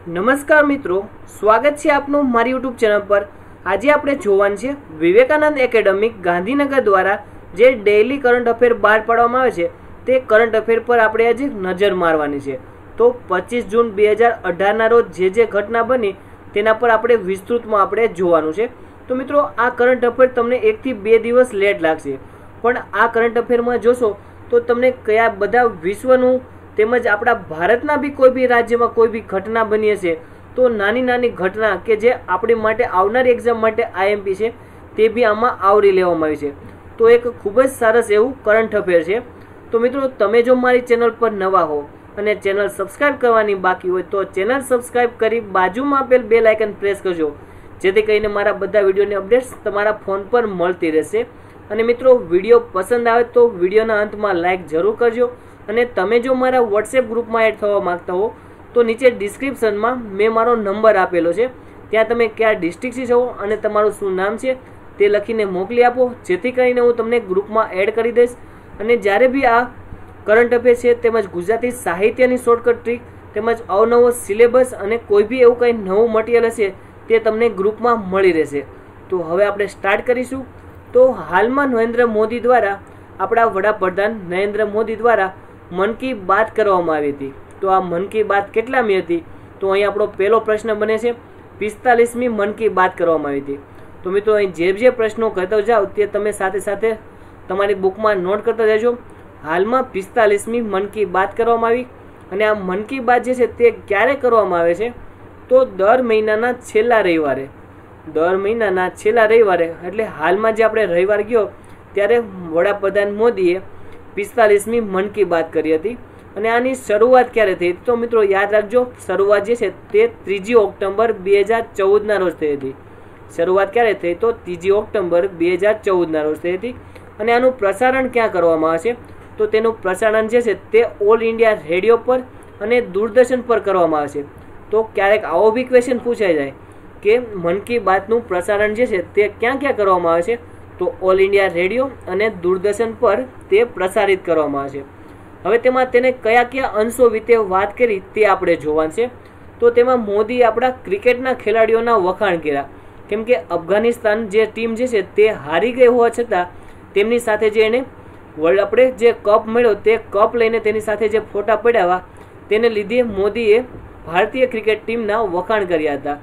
નમસ્કાર મિત્રો, સ્વાગત છે આપનું મારી યુટ્યુબ ચેનલ પર। આજે આપણે જોવાનું છે વિવેકાનંદ એકેડેમી ગાંધીનગર દ્વારા જે ડેઇલી કરંટ અફેર બહાર પાડવામાં આવે છે તે કરંટ અફેર પર આપણે આજે નજર મારવાની છે। તો 25 જૂન 2018ના રોજ જે ઘટના બની તેના પર આપણે વિસ્તૃતમાં આપણે જોવાનું છે। તો મિત્રો, આ કરંટ અફેર તમને 1 થી 2 દિવસ લેટ લાગશે, પણ આ કરંટ અફેરમાં જોશો તો તમને કયા બધા વિશ્વનું તેમજ આપણા ભારતના બી કોઈ બી રાજ્યમાં કોઈ બી ઘટના બની હશે તો નાની નાની ઘટના કે જે આપણી માટે આવનારી એક્ઝામ માટે આઈએમપી છે તે બી આમાં આવરી લેવામાં આવી છે। તો એક ખૂબ જ સરસ એવું કરંટ અફેર છે। તો મિત્રો, તમે જો મારી ચેનલ પર નવા હો અને ચેનલ સબસ્ક્રાઇબ કરવાની બાકી હોય તો ચેનલ સબસ્ક્રાઇબ કરી બાજુમાં આપેલ બેલ આઇકન પ્રેસ કરજો, જેથી કરીને મારા બધા વિડીયોની અપડેટ્સ તમારા ફોન પર મળતી રહેશે। અને મિત્રો, વિડીયો પસંદ આવે તો વિડીયોના અંતમાં લાઇક જરૂર કરજો। અને તમે જો મારા વોટ્સએપ ગ્રુપમાં એડ થવા માંગતા હો તો નીચે ડિસ્ક્રિપ્શનમાં મેં મારો નંબર આપેલો છે, ત્યાં તમે કયા ડિસ્ટ્રિક્ટથી છો અને તમારું શું નામ છે તે લખીને મોકલી આપો, જેથી કરીને હું તમને ગ્રુપમાં એડ કરી દઈશ। અને જ્યારે બી આ કરંટ અફેર છે તેમજ ગુજરાતી સાહિત્યની શોર્ટકટ ટ્રીક તેમજ અવનવો સિલેબસ અને કોઈ બી એવું કંઈ નવું મટીરિયલ હશે તે તમને ગ્રુપમાં મળી રહેશે। તો હવે આપણે સ્ટાર્ટ કરીશું। તો હાલમાં નરેન્દ્ર મોદી દ્વારા આપણા વડાપ્રધાન નરેન્દ્ર મોદી દ્વારા મન કી બાત કરવામાં આવી હતી। તો આ મન કી બાત કેટલામી હતી? તો અહીં આપણો પહેલો પ્રશ્ન બને છે 45મી મન કી બાત કરવામાં આવી હતી। તો મિત્રો, અહીં જે પ્રશ્નો કરતા જાઓ તે તમે સાથે સાથે તમારી બુકમાં નોટ કરતા જજો। હાલમાં 45મી મન કી બાત કરવામાં આવી અને આ મન કી બાત જે છે તે ક્યારે કરવામાં આવે છે? તો દર મહિનાના છેલ્લા રવિવારે એટલે હાલમાં જે આપણે રવિવાર ગયો ત્યારે વડાપ્રધાન મોદીએ 45મી મન કી બાત કરી હતી। અને આની શરૂઆત ક્યારે થઈ? તો મિત્રો યાદ રાખજો, શરૂઆત જે છે તે 3 ઓક્ટોબર 2014ના રોજ થઈ હતી। શરૂઆત ક્યારે થઈ? તો 3 ઓક્ટોબર 2014ના રોજ થઈ હતી। અને આનું પ્રસારણ ક્યાં કરવામાં આવે છે? તો તેનું પ્રસારણ જે છે તે ઓલ ઇન્ડિયા રેડિયો પર અને દૂરદર્શન પર કરવામાં આવે છે। તો ક્યારેક આવો બી ક્વેશ્ચન પૂછાઈ જાય કે મન કી બાતનું પ્રસારણ જે છે તે ક્યાં ક્યાં કરવામાં આવે છે? તો ઓલ ઇન્ડિયા રેડિયો અને દૂરદર્શન પર તે પ્રસારિત કરવામાં આવે છે। હવે તેમાં તેને કયા કયા અંશો વિશે વાત કરી તે આપણે જોવાનું છે। તો તેમાં મોદીએ આપણા ક્રિકેટના ખેલાડીઓના વખાણ કર્યા, કેમ કે અફઘાનિસ્તાન જે ટીમ જે છે તે હારી ગઈ હોવા છતાં તેમની સાથે જે એને આપણે જે કપ મળ્યો તે કપ લઈને તેની સાથે જે ફોટા પડાવ્યા તેને લીધે મોદીએ ભારતીય ક્રિકેટ ટીમના વખાણ કર્યા હતા।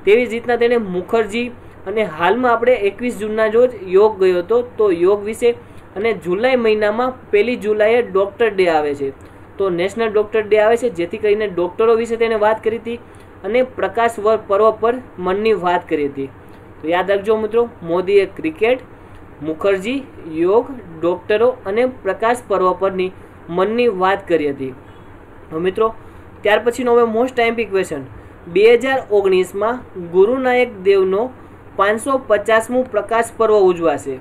તેવી જ રીતના તેને મુખર્જી અને હાલમાં આપણે 21 જૂનના રોજ યોગ ગયો હતો, તો યોગ વિશે અને જુલાઈ મહિનામાં 1 જુલાઈએ ડૉક્ટર ડે આવે છે, તો નેશનલ ડૉક્ટર ડે આવે છે, જેથી કરીને ડૉક્ટરો વિશે તેને વાત કરી હતી અને પ્રકાશ પર્વ પર મનની વાત કરી હતી। તો યાદ રાખજો મિત્રો, મોદીએ ક્રિકેટ, મુખર્જી, યોગ, ડૉક્ટરો અને પ્રકાશ પર્વ પરની મનની વાત કરી હતી। તો મિત્રો, ત્યાર પછીનો હવે most IMP question, 2019માં Guru Nanak દેવનો 550મું પ્રકાશ પર્વ ઉજવાશે।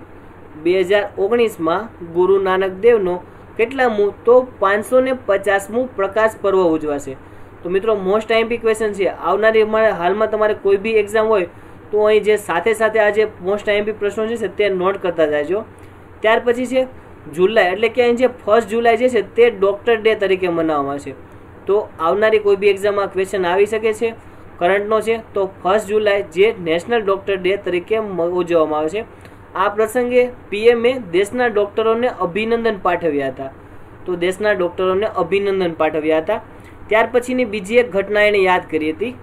2019માં ગુરુ નાનક દેવનો કેટલામું? તો 550મું પ્રકાશ પર્વ ઉજવાશે। તો મિત્રો, મોસ્ટ આઈએમપી ક્વેશ્ચન છે, આવનારી હાલમાં તમારે કોઈ બી એક્ઝામ હોય તો અહીં જે સાથે આ જે મોસ્ટ આઈએમપી પ્રશ્નો છે તે નોટ કરતા જાજો। ત્યાર પછી છે જુલાઈ, એટલે કે અહીં જે 1 જુલાઈ જે છે તે ડૉક્ટર ડે તરીકે મનાવવામાં આવે છે। તો આવનારી કોઈ બી એક્ઝામમાં ક્વેશ્ચન આવી શકે છે, કરંટનો છે, તો 1 જુલાઈ જે નેશનલ ડૉક્ટર ડે તરીકે ઉજવવામાં આવે છે। આ પ્રસંગે પીએમએ દેશના ડૉક્ટરોને અભિનંદન પાઠવ્યા હતા। તો દેશના ડૉક્ટરોને અભિનંદન પાઠવ્યા હતા। ત્યાર પછીની બીજી એક ઘટના એણે યાદ કરી હતી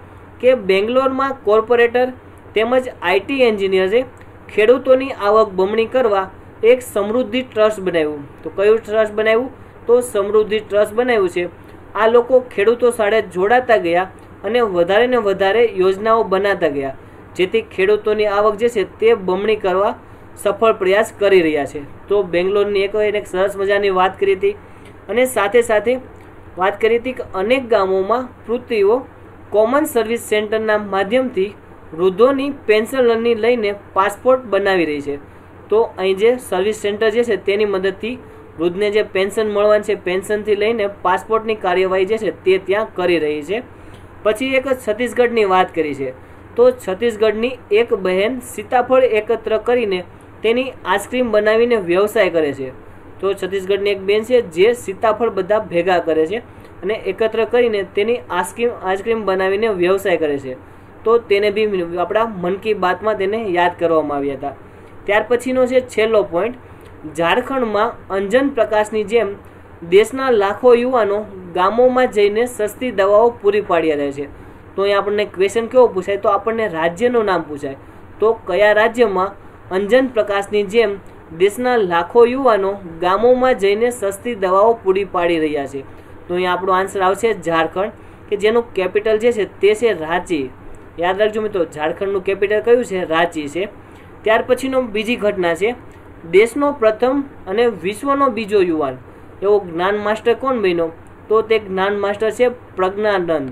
કે બેંગ્લોરમાં કોર્પોરેટર તેમજ આઈટી એન્જિનિયર્સે ખેડૂતોની આવક બમણી કરવા એક સમૃદ્ધિ ટ્રસ્ટ બનાવ્યું। તો કયું ટ્રસ્ટ બનાવ્યું? તો સમૃદ્ધિ ટ્રસ્ટ બનાવ્યું છે। આ લોકો ખેડૂતો સાથે જોડાતા ગયા અને વધારે ને વધારે યોજનાઓ બનાવતા ગયા, જેથી ખેડૂતોની આવક જે છે તે બમણી કરવા સફળ પ્રયાસ કરી રહ્યા છે। તો બેંગ્લોરની એક સરસ મજાની વાત કરી હતી અને સાથે વાત કરી હતી કે અનેક ગામોમાં પૃથ્વીઓ કોમન સર્વિસ સેન્ટરના માધ્યમથી વૃદ્ધોની પેન્શનની લઈને પાસપોર્ટ બનાવી રહી છે। તો અહીં જે સર્વિસ સેન્ટર જે છે તેની મદદથી વૃદ્ધને જે પેન્શન મળવાની છે, પેન્શનથી લઈને પાસપોર્ટની કાર્યવાહી જે છે તે ત્યાં કરી રહી છે। પછી એક છત્તીસગઢની વાત કરી છે, તો છત્તીસગઢની એક બહેન સીતાફળ એકત્ર કરીને તેની આઈસ્ક્રીમ બનાવીને વ્યવસાય કરે છે। તો છત્તીસગઢની એક બેન છે જે સીતાફળ બધા ભેગા કરે છે અને એકત્ર કરીને તેની આઈસ્ક્રીમ બનાવીને વ્યવસાય કરે છે. તો તેને બી આપણા મન કી બાતમાં તેને યાદ કરવામાં આવ્યા હતા. ત્યાર પછીનો છે છેલ્લો પોઈન્ટ, ઝારખંડમાં અંજન પ્રકાશની જેમ દેશના લાખો યુવાનો ગામોમાં જઈને સસ્તી દવાઓ પૂરી પાડી રહ્યા છે. તો અહીં આપણને ક્વેશ્ચન કેવો પૂછાય, તો આપણને રાજ્યનું નામ પૂછાય. તો કયા રાજ્યમાં અંજન પ્રકાશની જેમ દેશના લાખો યુવાનો ગામોમાં જઈને સસ્તી દવાઓ પૂરી પાડી રહ્યા છે? તો અહીં આપણો આન્સર આવશે ઝારખંડ, કે જેનું કેપિટલ જે છે તે છે રાંચી. યાદ રાખજો મિત્રો, ઝારખંડનું કેપિટલ કયું છે? રાંચી છે. ત્યાર પછીનો બીજી ઘટના છે, દેશનો પ્રથમ અને વિશ્વનો બીજો યુવાન એવો જ્ઞાન માસ્ટર કોણ બન્યો? તો તે જ્ઞાન માસ્ટર છે પ્રજ્ઞાનંદ.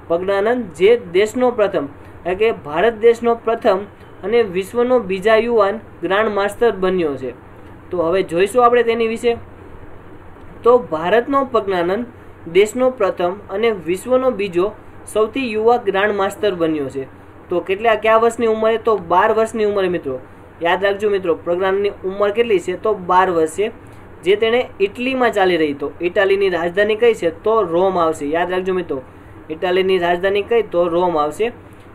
પ્રજ્ઞાનંદ જે દેશનો પ્રથમ એટલે કે ભારત દેશનો પ્રથમ અને વિશ્વનો બીજા યુવાન ગ્રાન્ડ માસ્ટર બન્યો છે. તો હવે જોઈશું આપણે તેની વિશે. તો ભારતનો પ્રજ્ઞાનંદ દેશનો પ્રથમ અને વિશ્વનો બીજો સૌથી યુવા ગ્રાન્ડ માસ્ટર બન્યો છે. તો કયા વર્ષની ઉંમરે? તો 12 વર્ષની ઉંમરે મિત્રો. યાદ રાખજો મિત્રો, પ્રજ્ઞાનંદની ઉંમર કેટલી છે? તો 12 વર્ષ છે, જે તેણે ઇટલીમાં ચાલી રહી. તો ઇટાલીની રાજધાની કઈ છે? તો રોમ આવશે. યાદ રાખજો મિત્રો, ઇટાલીની રાજધાની કઈ? તો રોમ આવશે.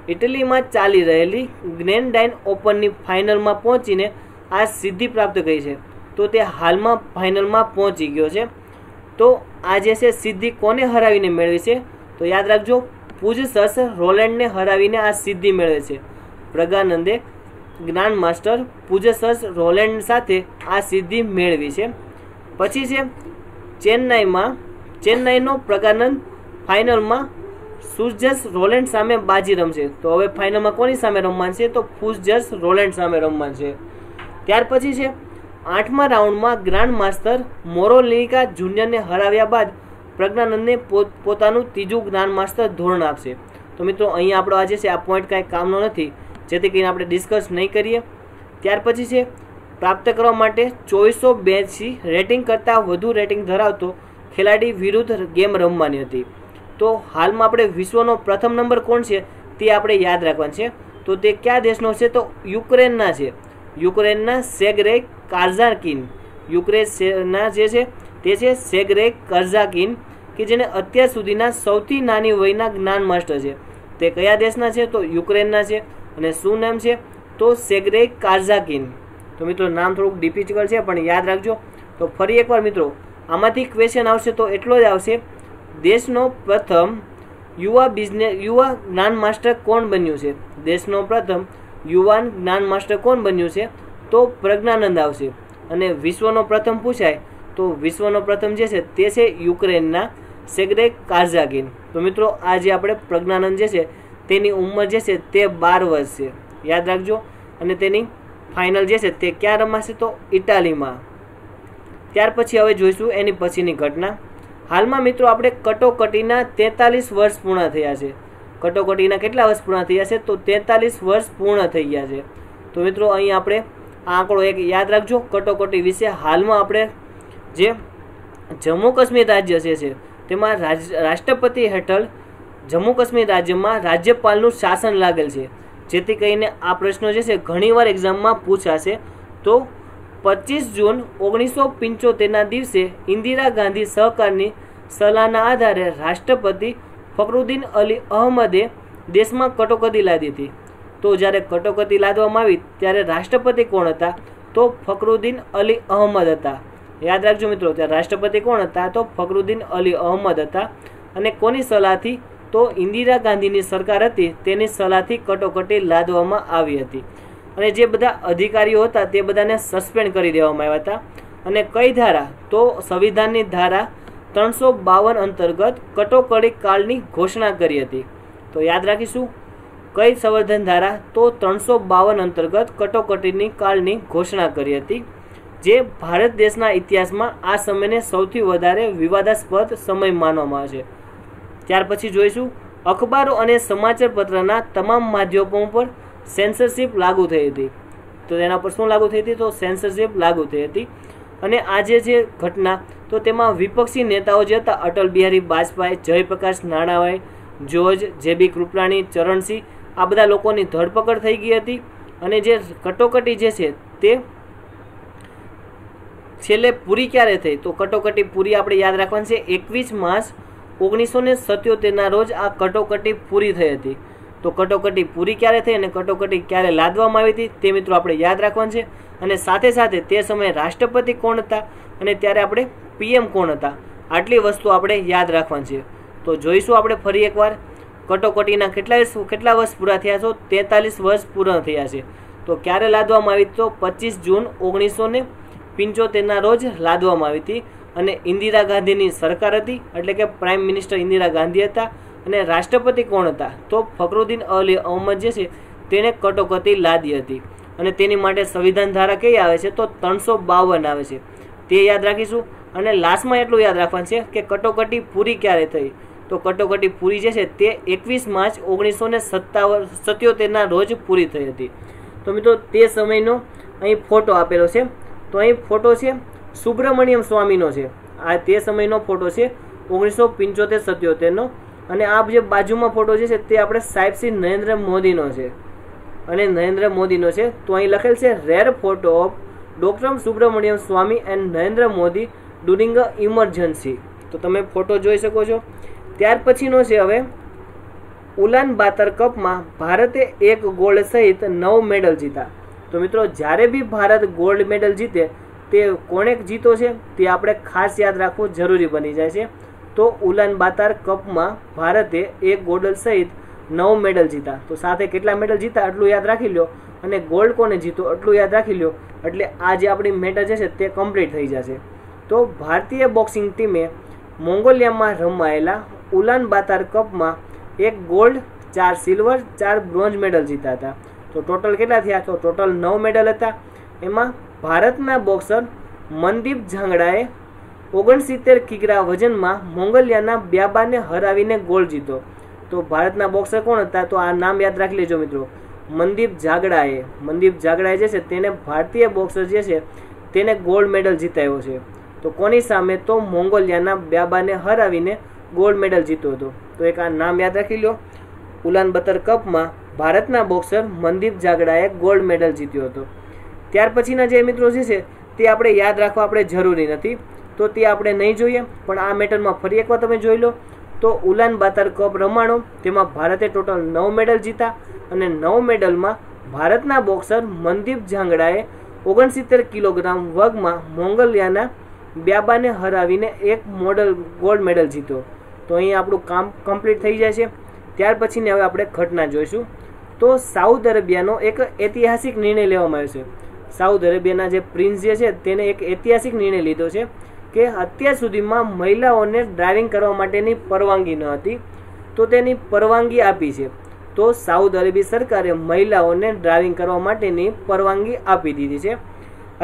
ઇટલીમાં ચાલી રહેલી ગ્રેન્ડાઇન ઓપનની ફાઇનલમાં પહોંચીને આ સિદ્ધિ પ્રાપ્ત કરી છે. તો તે હાલમાં ફાઇનલમાં પહોંચી ગયો છે. તો આ જે છે સિદ્ધિ કોને હરાવીને મેળવી છે? તો યાદ રાખજો, પૂજસર્સ રોલેન્ડને હરાવીને આ સિદ્ધિ મેળવે છે. પ્રજ્ઞાનંદે જ્ઞાન માસ્ટર પૂજસર્સ રોલેન્ડ સાથે આ સિદ્ધિ મેળવી છે. પછી છે ચેન્નાઈનો પ્રજ્ઞાનંદ ફાઇનલમાં પૂજસ રોલેન્ડ સામે બાજી રમશે. તો હવે ફાઇનલમાં કોની સામે રમવાનું છે? તો પૂજસ રોલેન્ડ સામે રમવાનું છે. ત્યાર પછી છે 8મા રાઉન્ડમાં ગ્રાન્ડ માસ્ટર મોરોલિકા જુનિયરને હરાવ્યા બાદ પ્રજ્ઞાનંદને પોતાનું ત્રીજું ગ્રાન્ડ માસ્ટર ધોરણ આપશે. તો મિત્રો અહીંયા આપણો આજે છે આ પોઈન્ટ કાંઈ કામનો નથી, જેથી કરીને આપણે ડિસ્કસ નહીં કરીએ. ત્યાર પછી છે પ્રાપ્ત કરવા માટે 2482 રેટિંગ કરતાં વધુ રેટિંગ ધરાવતો ખેલાડી વિરુદ્ધ ગેમ રમવાની હતી. તો હાલમાં આપણે વિશ્વનો પ્રથમ નંબર કોણ છે તે આપણે યાદ રાખવાનું છે. તો તે કયા દેશનો છે? તો યુક્રેનના છે. યુક્રેનના સેગરેય કાર્ઝાકિન. યુક્રેનના જે છે તે છે સેગરેય કાર્ઝાકિન, કે જેને અત્યાર સુધીના સૌથી નાની વયના જ્ઞાન માસ્ટર છે. તે કયા દેશના છે? તો યુક્રેનના છે. અને શું નામ છે? તો સેગરેય કાર્ઝાકિન. તો મિત્રો નામ થોડુંક ડિફિકલ્ટ છે, પણ યાદ રાખજો. તો ફરી એકવાર મિત્રો આમાંથી ક્વેશ્ચન આવશે તો એટલો જ આવશે, દેશનો પ્રથમ યુવા જ્ઞાન માસ્ટર કોણ બન્યું છે? દેશનો પ્રથમ યુવાન જ્ઞાન માસ્ટર કોણ બન્યું છે? તો પ્રજ્ઞાનંદ આવશે. અને વિશ્વનો પ્રથમ પૂછાય તો વિશ્વનો પ્રથમ જે છે તે છે યુક્રેનના સેગરેય કાર્ઝાકિન. તો મિત્રો આ જે આપણે પ્રજ્ઞાનંદ જે છે તેની ઉંમર જે છે તે 12 વર્ષ છે. યાદ રાખજો. અને તેની ફાઇનલ જે છે તે ક્યાં રમાશે? તો ઇટાલીમાં. ત્યાર પછી હવે જોઈશું એની પછીની ઘટના. હાલમાં મિત્રો આપણે કટોકટીના 43 વર્ષ પૂર્ણ થયા છે. કટોકટીના કેટલા વર્ષ પૂર્ણ થયા છે? તો 43 વર્ષ પૂર્ણ થઈ ગયા છે. તો મિત્રો અહીં આપણે આ આંકડો એક યાદ રાખજો કટોકટી વિશે. હાલમાં આપણે જે જમ્મુ કાશ્મીર રાજ્ય છે તેમાં રાષ્ટ્રપતિ હેઠળ જમ્મુ કાશ્મીર રાજ્યમાં રાજ્યપાલનું શાસન લાગેલ છે. જેથી કરીને આ પ્રશ્નો જે છે ઘણીવાર એક્ઝામમાં પૂછાશે. તો 25 જૂન 1975ના દિવસે ઇન્દિરા ગાંધી સરકારની સલાહના આધારે રાષ્ટ્રપતિ ફખરુદ્દીન અલી અહમદે દેશમાં કટોકટી લાદી હતી. તો જ્યારે કટોકટી લાદવામાં આવી ત્યારે રાષ્ટ્રપતિ કોણ હતા? તો ફખરુદ્દીન અલી અહમદ હતા. યાદ રાખજો મિત્રો, ત્યારે રાષ્ટ્રપતિ કોણ હતા? તો ફખરુદ્દીન અલી અહમદ હતા. અને કોની સલાહથી? તો ઇન્દિરા ગાંધીની સરકાર હતી તેની સલાહથી કટોકટી લાદવામાં આવી હતી. અને જે બધા અધિકારીઓ હતા તે બધાને સસ્પેન્ડ કરી દેવામાં આવ્યા હતા. અને કઈ ધારા? તો સંવિધાનની ધારા 352 અંતર્ગત કટોકટી કાળની ઘોષણા કરી હતી. તો યાદ રાખીશું કઈ સંવર્ધન ધારા? તો 352 અંતર્ગત કટોકટીની કાળની ઘોષણા કરી હતી, જે ભારત દેશના ઇતિહાસમાં આ સમયને સૌથી વધારે વિવાદાસ્પદ સમય માનવામાં આવે છે. ત્યાર પછી જોઈશું અખબારો અને સમાચાર પત્રના તમામ માધ્યમો પર સેન્સરશિપ લાગુ થઈ હતી. તો તેના પર શું લાગુ થઈ હતી? તો સેન્સરશિપ લાગુ થઈ હતી. અને આજે જે ઘટના, તો તેમાં વિપક્ષી નેતાઓ જે હતા અટલ બિહારી વાજપેયી, જયપ્રકાશ નારાયણ, જ્યોર્જ જેબી કૃપલાણી, ચરણસિંહ, આ બધા લોકોની ધરપકડ થઈ ગઈ હતી. અને જે કટોકટી જે છે તે છેલ્લે પૂરી ક્યારે થઈ? તો કટોકટી પૂરી આપણે યાદ રાખવાની છે 21 માર્ચ 1977 રોજ આ કટોકટી પૂરી થઈ હતી. તો કટોકટી પૂરી ક્યારે થઈ અને કટોકટી ક્યારે લાદવામાં આવી હતી તે મિત્રો આપણે યાદ રાખવાનું છે. અને સાથે સાથે તે સમયે રાષ્ટ્રપતિ કોણ હતા અને ત્યારે આપણે પીએમ કોણ હતા, આટલી વસ્તુ આપણે યાદ રાખવાની છે. તો જોઈશું આપણે ફરી એકવાર કટોકટીના કેટલા વર્ષ પૂરા થયા છે. 43 વર્ષ પૂરા થયા છે. તો ક્યારે લાદવામાં આવી? તો 25 જૂન 1975 રોજ લાદવામાં આવી હતી. અને ઇન્દિરા ગાંધીની સરકાર હતી, એટલે કે પ્રાઇમ મિનિસ્ટર ઇન્દિરા ગાંધી હતા. અને રાષ્ટ્રપતિ કોણ હતા? તો ફખરુદ્દીન અલી અહમદ જે છે તેણે કટોકટી લાદી હતી. અને તેની માટે સંવિધાન ધારા કઈ આવે છે? તો 352 આવે છે. તે યાદ રાખીશું. અને લાસ્ટમાં એટલું યાદ રાખવાનું છે કે કટોકટી પૂરી ક્યારે થઈ? તો કટોકટી પૂરી જે છે તે 21 માર્ચ 1977 રોજ પૂરી થઈ હતી. તો મિત્રો તે સમયનો અહીં ફોટો આપેલો છે. તો અહીં ફોટો છે સુબ્રમણ્યમ સ્વામીનો છે. આ તે સમયનો ફોટો છે 1975-77 અને આ જે બાજુમાં ફોટો જે છે તે આપણે સાહેબ શ્રી નરેન્દ્ર મોદીનો છે. અને નરેન્દ્ર મોદીનો છે. તો અહીં લખેલ છે rare photo of doctor Subramanian Swamy and Narendra Modi during a emergency. તો તમે ફોટો જોઈ શકો છો. ત્યાર પછીનો છે હવે ઉલાન બાતર કપમાં ભારતે 1 ગોલ્ડ સહિત 9 મેડલ જીતા. તો મિત્રો જ્યારે બી ભારત ગોલ્ડ મેડલ જીતે તે કોણે જીતો છે તે આપણે ખાસ યાદ રાખવું જરૂરી બની જાય છે. તો ઉલાન બાતર કપમાં ભારતે 1 ગોલ્ડ સહિત 9 મેડલ જીતા. તો સાથે કેટલા મેડલ જીતા આટલું યાદ રાખી લો. અને ગોલ્ડ કોને જીતો આટલું યાદ રાખી લો. એટલે આ જે આપણી મેટર છે તે કમ્પ્લીટ થઈ જશે. તો ભારતીય બોક્સિંગ ટીમે મોંગોલિયામાં રમાયેલા ઉલાન બાતર કપમાં 1 ગોલ્ડ, 4 સિલ્વર, 4 બ્રોન્ઝ મેડલ જીતા હતા. તો ટોટલ કેટલા થયા? તો ટોટલ 9 મેડલ હતા. એમાં ભારતના બોક્સર મનદીપ ઝાંગડાએ 69 કિગ્રા વજનમાં મોંગોલિયાના બ્યાબાને હરાવીને ગોલ્ડ જીતો. તો ભારતના બોક્સર કોણ હતા? તો આ નામ યાદ રાખી લેજો મિત્રો, મનદીપ ઝાંગડાએ જે છે તેને ભારતીય બોક્સર જે છે તેને ગોલ્ડ મેડલ જીતાયો છે. તો કોની સામે? તો મોંગોલિયાના બ્યાબાને હરાવીને ગોલ્ડ મેડલ જીત્યો હતો. તો એક આ નામ યાદ રાખી લો. ઉલાન બાતર કપમાં ભારતના બોક્સર મનદીપ ઝાંગડાએ ગોલ્ડ મેડલ જીત્યો હતો. ત્યાર પછીના જે મિત્રો જે છે તે આપણે યાદ રાખવા આપણે જરૂરી નથી, તો તે આપણે નહીં જોઈએ. પણ આ મેટરમાં ફરી એકવાર તમે જોઈ લો. તો ઉલાન બાતર કપ રમાણો તેમાં ભારતે ટોટલ 9 મેડલ જીતા. અને 9 મેડલમાં ભારતના બોક્સર મનદીપ ઝાંગડાએ 69 કિલોગ્રામ વર્ગમાં મોંગોલિયાના બ્યાબાને હરાવીને 1 ગોલ્ડ મેડલ જીત્યો. તો અહીં આપણું કામ કમ્પ્લીટ થઈ જાય છે. ત્યાર પછીની હવે આપણે ઘટના જોઈશું. તો સાઉદી અરેબિયાનો એક ઐતિહાસિક નિર્ણય લેવામાં આવ્યો છે. સાઉદી અરેબિયાના જે પ્રિન્સ જે છે તેને એક ઐતિહાસિક નિર્ણય લીધો છે કે અત્યાર સુધીમાં મહિલાઓને ડ્રાઇવિંગ કરવા માટેની પરવાનગી ન હતી, તો તેની પરવાનગી આપી છે. તો સાઉદી અરેબિયા સરકારે મહિલાઓને ડ્રાઇવિંગ કરવા માટેની પરવાનગી આપી દીધી છે.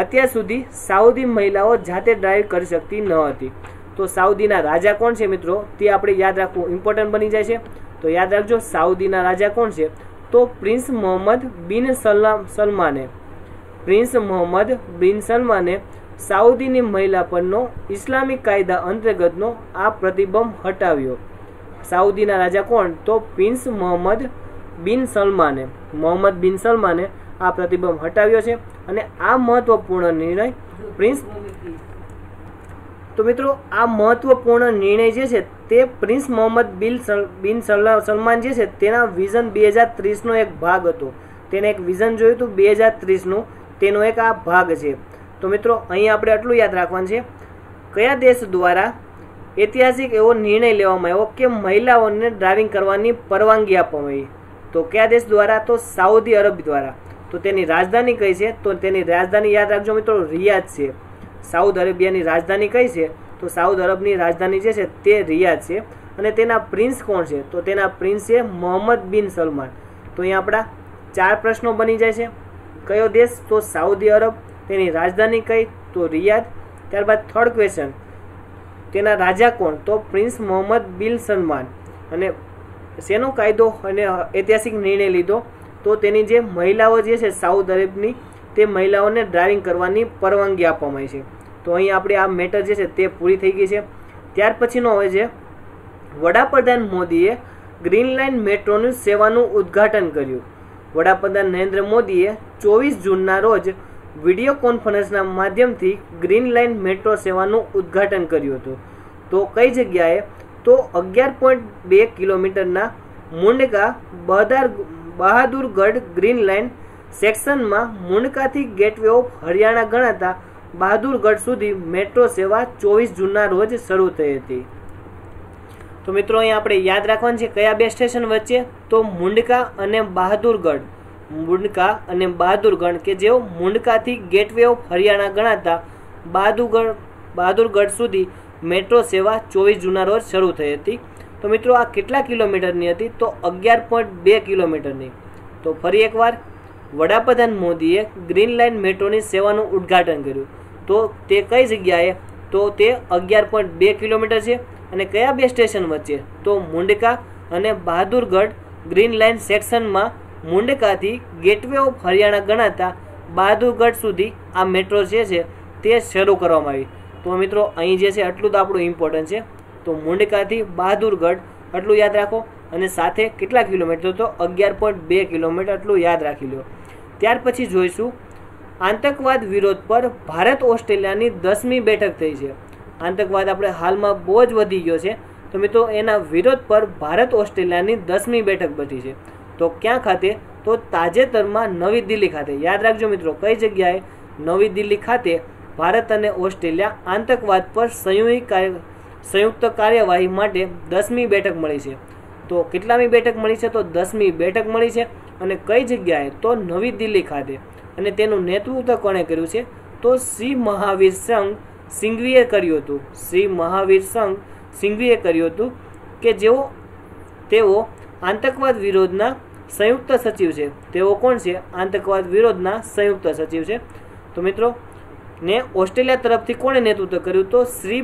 અત્યાર સુધી સાઉદી મહિલાઓ જાતે ડ્રાઇવ કરી શકતી ન હતી. તો સાઉદીના રાજા કોણ છે મિત્રો તે આપણે યાદ રાખવું ઇમ્પોર્ટન્ટ બની જાય છે. તો યાદ રાખજો સાઉદીના રાજા કોણ છે? તો પ્રિન્સ મોહમ્મદ બિન સલમાને સાઉદીની મહિલા પરનો ઇસ્લામિક કાયદા અંતર્ગતનો આ પ્રતિબંધ હટાવ્યો. સાઉદીના રાજા કોણ? તો પ્રિન્સ મોહમ્મદ બિન સલમાને આ પ્રતિબંધ હટાવ્યો છે. અને આ મહત્વપૂર્ણ નિર્ણય જે છે તે પ્રિન્સ મોહમ્મદ બિન સલમાન જે છે તેના વિઝન 2030નો એક ભાગ હતો. તેને એક વિઝન જોયું હતું 2030નું, તેનો એક આ ભાગ છે. તો મિત્રો અહીં આપણે આટલું યાદ રાખવાનું છે. કયા દેશ દ્વારા ઐતિહાસિક એવો નિર્ણય લેવામાં આવ્યો કે મહિલાઓને ડ્રાઇવિંગ કરવાની પરવાનગી આપવામાં આવી? તો કયા દેશ દ્વારા? તો સાઉદી અરબ દ્વારા. તો તેની રાજધાની કઈ છે? તો તેની રાજધાની યાદ રાખજો મિત્રો, રિયાદ છે. સાઉદી અરેબિયાની રાજધાની કઈ છે? તો સાઉદી અરબની રાજધાની જે છે તે રિયાદ છે. અને તેના પ્રિન્સ કોણ છે? તો તેના પ્રિન્સ છે મોહમ્મદ બિન સલમાન. તો અહીંયા આપણા 4 પ્રશ્નો બની જાય છે. કયો દેશ? તો સાઉદી અરબ. તેની રાજધાની કઈ? તો રિયાદ. ત્યારબાદ થર્ડ ક્વેશ્ચન, તેના રાજા કોણ? તો પ્રિન્સ મોહમ્મદ બિન સલમાન. અને શેનો કાયદો અને ઐતિહાસિક નિર્ણય લીધો? તો તેની જે મહિલાઓ જે છે સાઉદી અરબની તે મહિલાઓને ડ્રાઇવિંગ કરવાની પરવાનગી આપવામાં આવી છે. તો અહીં આપણે આ મેટર જે છે તે પૂરી થઈ ગઈ છે. ત્યાર પછીનો હોય છે વડાપ્રધાન મોદીએ ગ્રીન લાઇન મેટ્રોની સેવાનું ઉદ્ઘાટન કર્યું. વડાપ્રધાન નરેન્દ્ર મોદીએ 24 જૂનના રોજ વિડીયો કોન્ફરન્સના માધ્યમથી ગ્રીન લાઇન મેટ્રો સેવાનું ઉદ્ઘાટન કર્યું હતું. તો કઈ જગ્યાએ? તો 11.2 કિલોમીટરના મુંડકા બહાદુરગઢ ગ્રીન લાઇન સેક્શનમાં મુંડકાથી ગેટવે ઓફ હરિયાણા ગણાતા બહાદુરગઢ સુધી મેટ્રો સેવા 24 જૂનના રોજ શરૂ થઈ હતી. તો મિત્રો અહીં આપણે યાદ રાખવાનું છે કયા બે સ્ટેશન વચ્ચે, તો મુંડકા અને બહાદુરગઢ કે જેઓ મુંડકાથી ગેટવે ઓફ હરિયાણા ગણાતા બહાદુરગઢ સુધી મેટ્રો સેવા 24 જૂનના રોજ શરૂ થઈ હતી. તો મિત્રો આ કેટલા કિલોમીટરની હતી, તો 11.2 કિલોમીટરની. તો ફરી એકવાર વડાપ્રધાન મોદીએ ગ્રીન લાઇન મેટ્રોની સેવાનું ઉદ્ઘાટન કર્યું. તો તે કઈ જગ્યાએ, તો તે 11.2 કિલોમીટર છે. અને કયા બે સ્ટેશન વચ્ચે, તો મુંડકા અને બહાદુરગઢ ગ્રીન લાઇન સેક્શનમાં મુંડકાથી ગેટવે ઓફ હરિયાણા ગણાતા બહાદુરગઢ સુધી આ મેટ્રો છે તે શરૂ કરવામાં આવી. તો મિત્રો અહીં જે છે આટલું તો આપણું ઇમ્પોર્ટન્ટ છે. તો મુંડકાથી બહાદુરગઢ આટલું યાદ રાખો, અને સાથે કેટલા કિલોમીટર, તો 11.2 કિલોમીટર આટલું યાદ રાખી લો. ત્યાર પછી જોઈશું આતંકવાદ વિરોધ પર ભારત ઓસ્ટ્રેલિયાની 10મી બેઠક થઈ છે. આતંકવાદ આપણે હાલમાં બહુ જ વધી ગયો છે. તો મિત્રો એના વિરોધ પર ભારત ઓસ્ટ્રેલિયાની 10મી બેઠક બની છે. તો ક્યાં ખાતે, તો તાજેતરમાં નવી દિલ્હી ખાતે. યાદ રાખજો મિત્રો, કઈ જગ્યાએ, નવી દિલ્હી ખાતે ભારત અને ઓસ્ટ્રેલિયા આતંકવાદ પર સંયુક્ત કાર્યવાહી માટે 10મી બેઠક મળી છે. તો કેટલામી બેઠક મળી છે, તો 10મી બેઠક મળી છે. અને કઈ જગ્યાએ, તો નવી દિલ્હી ખાતે. અને તેનું નેતૃત્વ કોણે કર્યું છે, તો શ્રી મહાવીર સંઘ સિંઘવીએ કર્યું હતું. શ્રી મહાવીર સંઘ સિંઘવીએ કર્યું હતું કે તેઓ આતંકવાદ વિરોધના સંયુક્ત સચિવ છે. તેઓ કોણ છે, આતંકવાદ વિરોધના સંયુક્ત સચિવ છે. તો મિત્રો ને ઓસ્ટ્રેલિયા તરફથી કોણે નેતૃત્વ કર્યું, તો શ્રી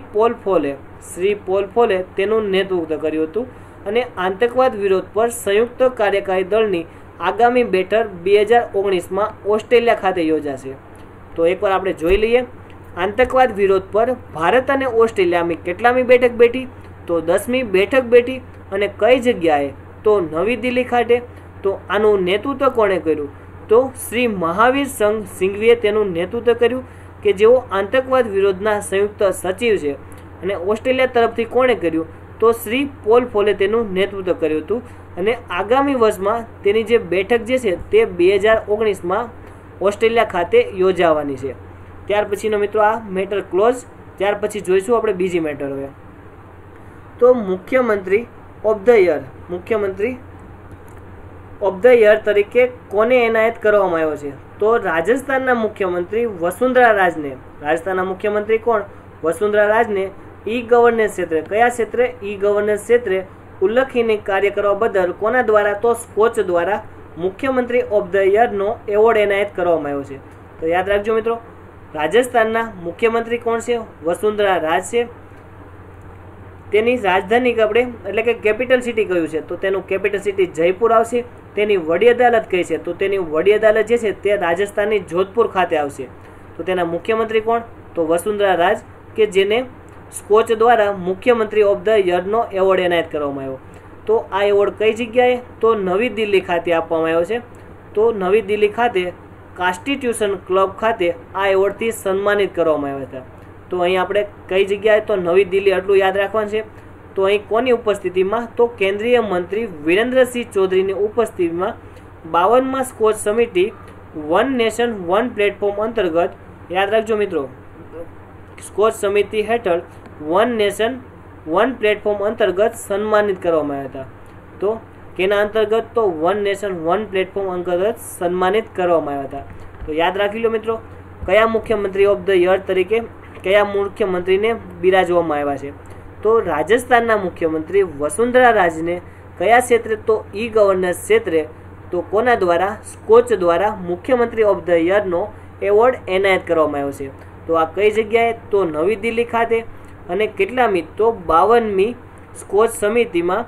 પોલ ફોલે તેનું નેતૃત્વ કર્યું હતું. અને આતંકવાદ વિરોધ પર સંયુક્ત કાર્યકારી દળની આગામી બેઠક 2019માં ઓસ્ટ્રેલિયા ખાતે યોજાશે. તો એકવાર આપણે જોઈ લઈએ આતંકવાદ વિરોધ પર ભારત અને ઓસ્ટ્રેલિયાની કેટલામી બેઠક બેઠી, તો 10મી બેઠક બેઠી. અને કઈ જગ્યાએ, તો નવી દિલ્હી ખાતે. તો આનું નેતૃત્વ કોણે કર્યું, તો શ્રી મહાવીર સંઘ સિંઘવીએ તેનું નેતૃત્વ કર્યું કે જેઓ આતંકવાદ વિરોધના સંયુક્ત સચિવ છે. અને ઓસ્ટ્રેલિયા તરફથી કોણે કર્યું, તો શ્રી પોલ ફોલે તેનું નેતૃત્વ કર્યું હતું. અને આગામી વર્ષમાં તેની જે બેઠક જે છે તે 2019માં ઓસ્ટ્રેલિયા ખાતે યોજાવાની છે. ત્યાર પછીનો મિત્રો આ મેટર ક્લોઝ. ત્યાર પછી જોઈશું આપણે બીજી મેટર. હવે તો મુખ્યમંત્રી ઓફ ધ યર તરીકે કોને એનાયત કરવામાં આવ્યો છે, તો રાજસ્થાનના મુખ્યમંત્રી વસુંધરા રાજને. રાજસ્થાનના મુખ્યમંત્રી કોણ, વસુંધરા રાજને ઈ ગવર્નન્સ ક્ષેત્રે, કયા ક્ષેત્રે, ઈ ગવર્નન્સ ક્ષેત્રે ઉલ્લેખનીય કાર્ય કરવા બદલ કોના દ્વારા, તો સ્કોચ દ્વારા મુખ્યમંત્રી ઓફ ધ યરનો એવોર્ડ એનાયત કરવામાં આવ્યો છે. તો યાદ રાખજો મિત્રો, રાજસ્થાનના મુખ્યમંત્રી કોણ છે, વસુંધરા રાજ છે. તેની રાજધાની આપણે એટલે કે કેપિટલ સિટી કયું છે, તો તેનું કેપિટલ સિટી જયપુર આવશે. તેની વડી અદાલત કઈ છે, તો તેની વડી અદાલત જે છે તે રાજસ્થાનની જોધપુર ખાતે આવશે. તો તેના મુખ્યમંત્રી કોણ, તો વસુંધરા રાજ, કે જેને સ્કોચ દ્વારા મુખ્યમંત્રી ઓફ ધ યરનો એવોર્ડ એનાયત કરવામાં આવ્યો. તો આ એવોર્ડ કઈ જગ્યાએ, તો નવી દિલ્હી ખાતે આપવામાં આવ્યો છે. તો નવી દિલ્હી ખાતે કોન્સ્ટિટ્યુશન ક્લબ ખાતે આ એવોર્ડથી સન્માનિત કરવામાં આવ્યા હતા. તો અહીં આપણે કઈ જગ્યાએ, તો નવી દિલ્હી, આટલું યાદ રાખવાનું છે. તો અહીં કોની ઉપસ્થિતિમાં, તો કેન્દ્રીય મંત્રી વિરેન્દ્રસિંહ ચૌધરીની ઉપસ્થિતિમાં 52મા સ્કોચ સમિતિ વન નેશન વન પ્લેટફોર્મ અંતર્ગત, યાદ રાખજો મિત્રો, સ્કોચ સમિતિ હેઠળ વન નેશન વન પ્લેટફોર્મ અંતર્ગત સન્માનિત કરવામાં આવ્યા હતા. તો કેના અંતર્ગત, તો વન નેશન વન પ્લેટફોર્મ અંતર્ગત સન્માનિત કરવામાં આવ્યા હતા. તો યાદ રાખી લો મિત્રો, કયા મુખ્યમંત્રી ઓફ ધ યર તરીકે કયા મુખ્યમંત્રીને બિરાજવામાં આવ્યા છે, તો રાજસ્થાનના મુખ્યમંત્રી વસુંધરા રાજને કયા ક્ષેત્રે, તો ઈ ગવર્નન્સ ક્ષેત્રે, તો કોના દ્વારા, સ્કોચ દ્વારા મુખ્યમંત્રી ઓફ ધ યરનો એવોર્ડ એનાયત કરવામાં આવ્યો છે. તો આ કઈ જગ્યાએ, તો નવી દિલ્હી ખાતે. અને કેટલામી, તો 52મી સ્કોચ સમિતિમાં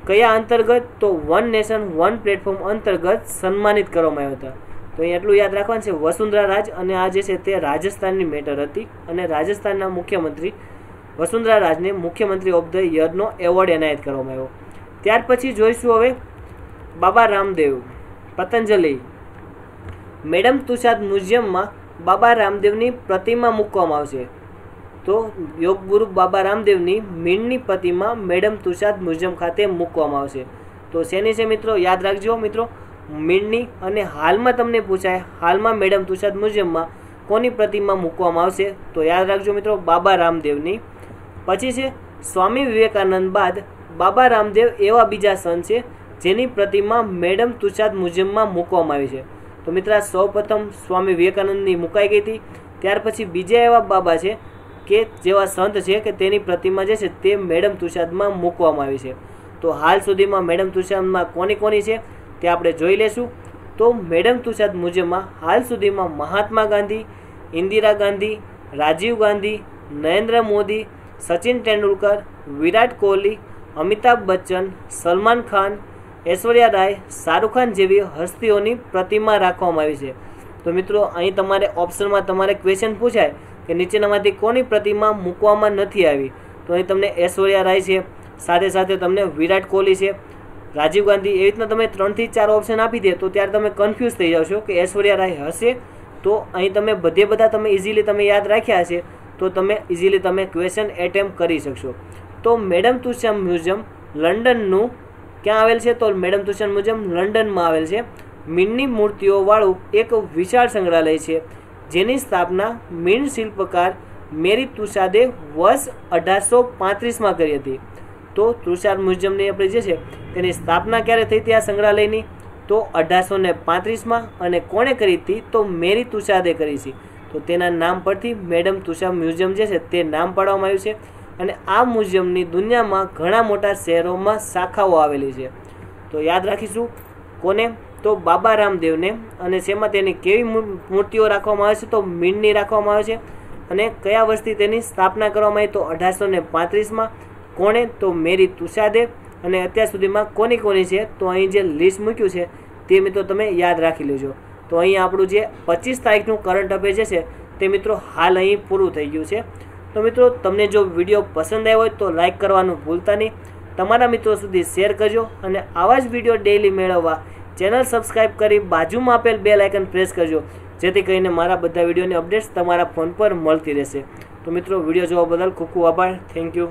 કયા અંતર્ગત, તો વન નેશન વન પ્લેટફોર્મ અંતર્ગત સન્માનિત કરવામાં આવ્યા હતા. તો અહીં એટલું યાદ રાખવાનું છે, વસુંધરા રાજ. અને આ જે છે તે રાજસ્થાનની મેટર હતી. અને રાજસ્થાનના મુખ્યમંત્રી વસુંધરા રાજને મુખ્યમંત્રી ઓફ ધ યરનો એવોર્ડ એનાયત કરવામાં આવ્યો. ત્યાર પછી જોઈશું હવે બાબા રામદેવ, પતંજલિ. મેડમ તુસાદ મ્યુઝિયમમાં બાબા રામદેવની પ્રતિમા મૂકવામાં આવશે. તો તો યોગગુરુ બાબા રામદેવની મીણની પ્રતિમા મેડમ તુષાદ મ્યુઝિયમ ખાતે મૂકવામાં આવશે। તો શેની છે મિત્રો, યાદ રાખજો મિત્રો, મીણની। અને હાલમાં તમને પૂછાય હાલમાં મેડમ તુષાદ મ્યુઝિયમમાં કોની પ્રતિમા મૂકવામાં આવશે, તો યાદ રાખજો મિત્રો, બાબા રામદેવની। પછી છે સ્વામી વિવેકાનંદ બાદ બાબા રામદેવ એવા બીજા સંત છે જેની પ્રતિમા મેડમ તુષાદ મ્યુઝિયમમાં મૂકવામાં આવી છે। તો મિત્રો સૌ પ્રથમ સ્વામી વિવેકાનંદની મુકાઈ ગઈ હતી, ત્યાર પછી બીજા એવા બાબા છે કે જેવા સંત છે કે તેની પ્રતિમા જે છે તે મેડમ તુષાદમાં મૂકવામાં આવી છે। તો હાલ સુધીમાં મેડમ તુષાદમાં કોની છે તે આપણે જોઈ લેશું। તો મેડમ તુષાદ મ્યુઝિયમમાં હાલ સુધીમાં મહાત્મા ગાંધી, ઇન્દિરા ગાંધી, રાજીવ ગાંધી, નરેન્દ્ર મોદી, સચિન તેંડુલકર, વિરાટ કોહલી, અમિતાભ બચ્ચન, સલમાન ખાન, ઐશ્વર્યા રાય, શાહરૂખ ખાન જેવી હસ્તીઓની પ્રતિમા રાખવામાં આવી છે। તો મિત્રો અહીં તમારે ઓપ્શનમાં તમારે ક્વેશ્ચન પૂછાય કે નીચેનામાંથી કોની પ્રતિમા મૂકવામાં નથી આવી, તો અહીં તમને ઐશ્વર્યા રાય છે, સાથે સાથે તમને વિરાટ કોહલી છે, રાજીવ ગાંધી, એવી રીતના તમે 3 થી 4 ઓપ્શન આપી દે તો ત્યારે તમે કન્ફ્યુઝ થઈ જાવશો કે ઐશ્વર્યા રાય હશે। તો અહીં તમે બધા તમે ઇઝીલી તમે યાદ રાખ્યા હશે તો તમે ઇઝીલી તમે ક્વેશ્ચન એટેમ્પ કરી શકશો। તો મેડમ તુષાદ મ્યુઝિયમ લંડનનું ક્યાં આવેલ છે, તો મેડમ તુષાદ મ્યુઝિયમ લંડનમાં આવેલ છે। મીણની મૂર્તિઓવાળું એક વિશાળ સંગ્રહાલય છે જેની સ્થાપના મીણ શિલ્પકાર મેરી તુષાદે વર્ષ 1835માં કરી હતી। તો તુષાદ મ્યુઝિયમની આપણે જે છે તેની સ્થાપના ક્યારે થઈ હતી આ સંગ્રહાલયની, તો 1835માં। અને કોણે કરી હતી, તો મેરી તુષાદે કરી છે। તો તેના નામ પરથી મેડમ તુષાદ મ્યુઝિયમ જે છે તે નામ પાડવામાં આવ્યું છે। અને આ મ્યુઝિયમની દુનિયામાં ઘણા મોટા શહેરોમાં શાખાઓ આવેલી છે। તો યાદ રાખીશું કોને, તો બાબા રામદેવને। અને શેમાં તેની કેવી મૂર્તિઓ રાખવામાં આવે છે, તો મીણની રાખવામાં આવે છે। અને કયા વર્ષથી તેની સ્થાપના કરવામાં આવી, તો 1835માં। કોણે, તો મેરી તુષાદે। અને અત્યાર સુધીમાં કોની છે, તો અહીં જે લિસ્ટ મૂક્યું છે તે મિત્રો તમે યાદ રાખી લેજો। તો અહીં આપણું જે 25 તારીખનું કરંટ અફેર જે છે તે મિત્રો હાલ અહીં પૂરું થઈ ગયું છે। તો મિત્રો તમને જો વિડીયો પસંદ આવ્યો હોય તો લાઇક કરવાનું ભૂલતા નહીં, તમારા મિત્રો સુધી શેર કરજો। અને આવા જ વિડીયો ડેઇલી મેળવવા ચેનલ સબસ્ક્રાઈબ કરી બાજુમાં આપેલ બેલ આઇકન પ્રેસ કરજો, જેથી કરીને મારા બધા વિડીયોની અપડેટ્સ તમારા ફોન પર મળતી રહેશે। તો મિત્રો વિડીયો જોવા બદલ ખૂબ ખૂબ આભાર, થેન્ક યુ।